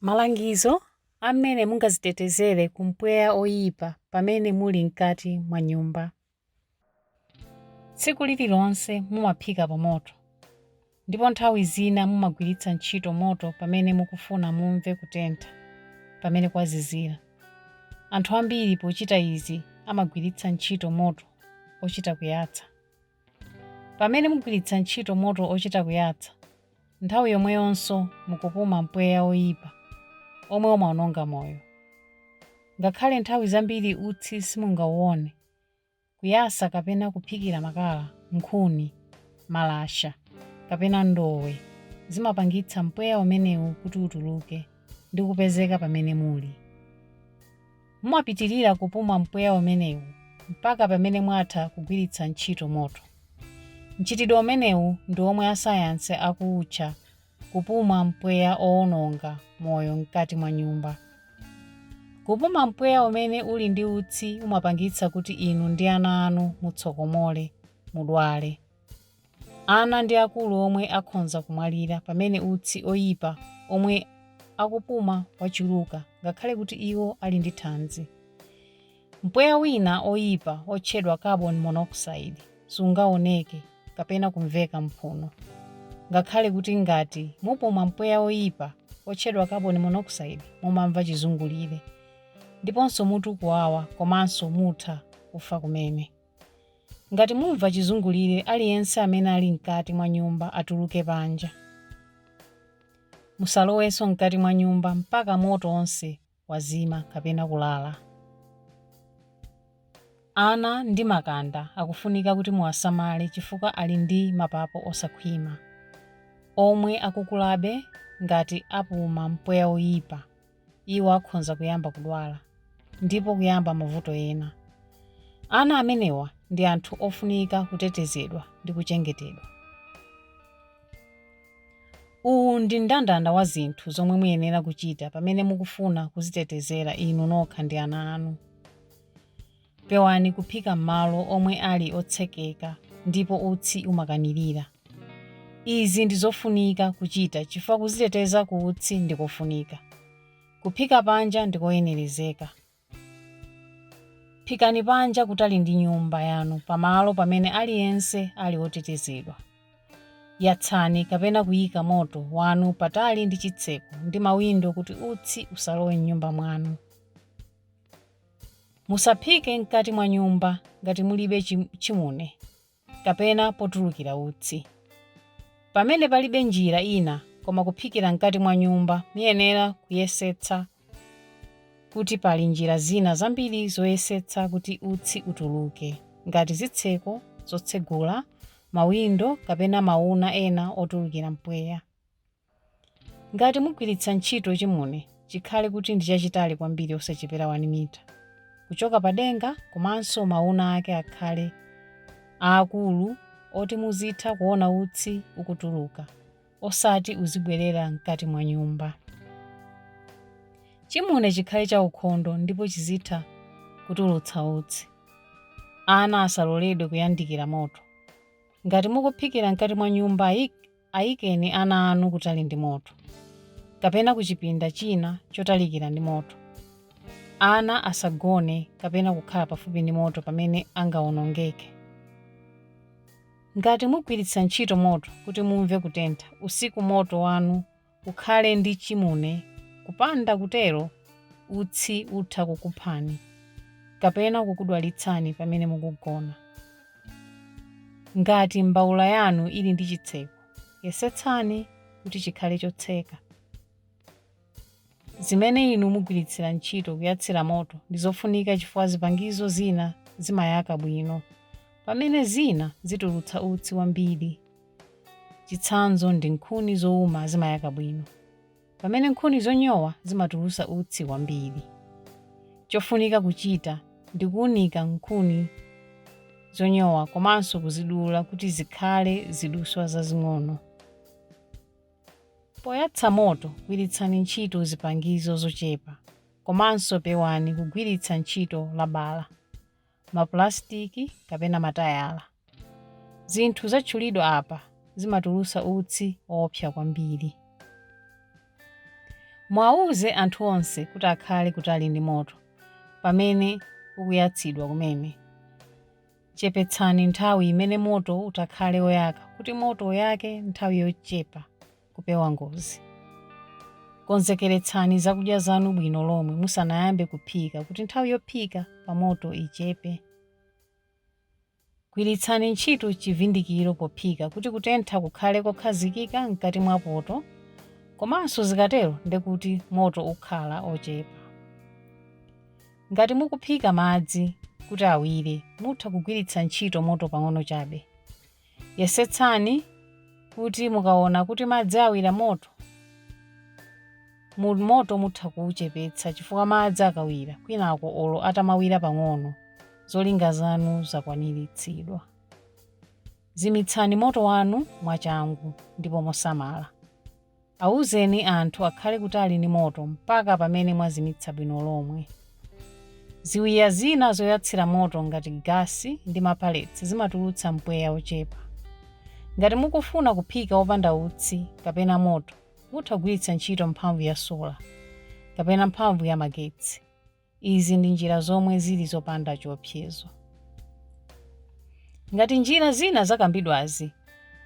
Malangizo amene mungadzitetezere ku mpweya oyipa pamene muli nkati mwa nyumba. Tsiku lililonse mumaphika pa moto, ndipo nthawi zina mumagwilitsa ntchito moto pamene mukufuna mumve kutentha pamene kwazizila. Anthu ambiri pochita izi amagwilitsa ntchito moto ochita kuyatsa. Pamene mugwilitsa ntchito moto ochita kuyatsa, nthawi yomweyonso mukupuma mpweya oyipa omwe umaononga moyo. Ngakhale nthawi zambiri utsi simungauone, kuyasa kapena kuphikira makala, nkhuni, malasha kapena ndowe zimapangitsa mpweya umenewu kuti utuluke ndi kupezeka pamene muli. Mumapitirira kupuma mpweya umenewu mpaka pamene mwatha kugwiritsa ntchito moto. Mchitidwe umenewu ndi omwe asayansi akuutcha kupuma mpweya oononga moyo mkati mwa nyumba. Kupuma mpweya umene uli ndi utsi umapangitsa kuti inu ndi ana anu mutsokomole, mudwale. Ana ndi akulu omwe akhonza kumwalira pamene utsi oyipa omwe akupuma wachuluka ngakhale kuti iwo ali ndi thanzi. Mpweya wina oyipa otchedwa carbon monoxide sungaoneke kapena kumveka mphuno. Ngakhale kuti ngati mupuma mpweya oyipa otchedwa carbon monoxide mumamva chizungulire, ndiponso mutu kuwawa komanso mutha kufa kumene. Ngati mumva chizungulire, aliyense amene ali mkati mwa nyumba atuluke panja. Musalowenso mkati mwa nyumba mpaka moto onse wazima kapena kulala. Ana ndi makanda akufunika kuti muwasamale chifukwa ali ndi mapapo osakhwima, omwe akukulabe. Ngati apuma mpweya oyipa, iwo akhonza kuyamba kudwala ndipo kuyamba mavuto ena. Ana amenewa ndi anthu ofunika kutetezedwa ndi kuchengetedwa. Uwu ndi mndandanda wa zinthu zomwe muyenera kuchita pamene mukufuna kudzitetezera inu nokha ndi ana anu. Pewani kuphika m'malo omwe ali otsekeka ndipo utsi umakanirira. Izi ndi zofunika kuchita chifukwa kudziteteza ku utsi ndikofunika. Kuphika panja ndikoyenerezeka. Phikani panja kutali ndi nyumba yanu pamalo pamene aliyense ali otetezedwa. Yatsani kapena kuyika moto wanu patali ndi chitseko ndi mawindo kuti utsi usalowe m'nyumba mwanu. Musaphike mkati mwa nyumba ngati mulibe chimune kapena potulukira utsi. Pamene palibe njira ina koma kuphikira mkati mwa nyumba, muyenera kuyesetsa kuti pali njira zina zambiri zoyesetsa kuti utsi utuluke, ngati zitseko zotsegula, mawindo kapena mauna ena otulukira mpweya. Ngati mugwiritsa ntchito chimune, chikhale kuti ndi chachitali kwambiri osachepera 1 mita kuchoka padenga, komanso mauna ake akhale aakulu oti muzitha kuona utsi ukutuluka, osati uzibwerera mkati mwa nyumba. Chimune chikhale chaukhondo ndipo chizitha kutulutsa utsi. Ana asaloledwe kuyandikira moto. Ngati mukuphikira mkati mwa nyumba, ayikeni ana anu kutali ndi moto kapena kuchipinda china chotalikira ndi moto. Ana asagone kapena kukhala pafupi ndi moto pamene angaonongeke. Ngati mugwiritsa ntchito moto kuti mumve kutentha, usiku moto wanu ukhale ndi chimune. Kupanda kutero, utsi utha kukuphani kapena kukudwalitsani pamene mukugona. Ngati mbawula yanu ili ndi chitseko, yesetsani kuti chikhale chotseka. Zimene inu mugwiritsira ntchito kuyatsira moto ndi zofunika chifukwa zipangizo zina zimayaka bwino, pamene zina zitulutsa utsi wambiri. Chitsanzo ndi nkhuni zowuma zimayaka bwino, pamene nkhuni zonyowa zimatulutsa utsi wambiri. Chofunika kuchita ndi kuunika nkhuni zonyowa komanso kuzidula kuti zikhale ziduswa zazing'ono. Poyatsa moto, gwiritsani ntchito zipangizo zochepa, komanso pewani kugwiritsa ntchito labala, mapulastiki kapena matayala. Zinthu zatchulidwa apa zimatulutsa utsi woopsa kwambiri. Mwauze anthu onse kuti akhale kutali ndi moto pamene ukuyatsidwa kumene. Chepetsani nthawi imene moto utakhale oyaka kuti moto oyake nthawi yochepa kupewa ngozi. Konzekeretsani zakudya zanu bwino lomwe musanayambe kuphika kuti nthawi yophika pa moto ichepe. Gwilitsani ntchito chivindikiro pophika kuti kutentha kukhale kokhazikika mkati mwa poto, komanso zikatero ndekuti moto ukhala ochepa. Ngati mukuphika madzi kuti awire, mutha kugwiritsa ntchito moto pang'ono chabe. Yesetsani kuti mukaona kuti madzi awira moto mutha kuuchepetsa chifukwa madzi akawira kwinako olo atamawira pang'ono zolinga zanu zakwaniritsidwa. Zimitsani moto wanu mwachangu ndipo mosamala. Awuzeni anthu akhale kutali ndi moto mpaka pamene mwazimitsa bwino lomwe. Ziwiya zina zoyatsira moto ngati gasi ndi mapaletsi zimatulutsa mpweya ochepa. Ngati mukufuna kuphika opanda utsi kapena moto, mutha kugwiritsa ntchito mphamvu ya sola kapena mphamvu ya magetsi. Izi ndi njira zomwe zili zopanda chiopsezo. Ngati njira zina zakambidwazi,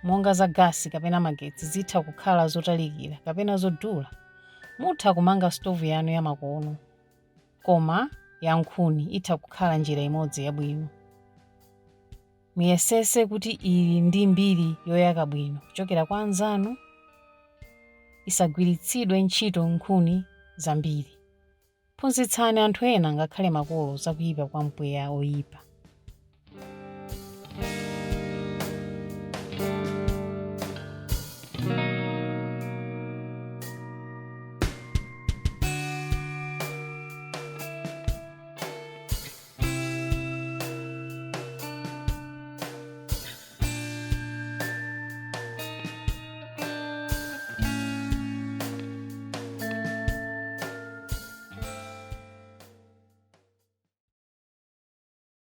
monga za gasi kapena magetsi zitha kukhala zotalikira kapena zodula, mutha kumanga stovu yanu ya makono. Koma ya nkhuni itha kukhala njira imodzi yabwino. Muyesese kuti ili ndi mbiri yoyaka bwino kuchokera kwa anzanu. Isagwiritsidwe ntchito nkhuni zambiri. Phunzitsani anthu ena ngakhale makolo zakuyipa kwa mpweya oyipa.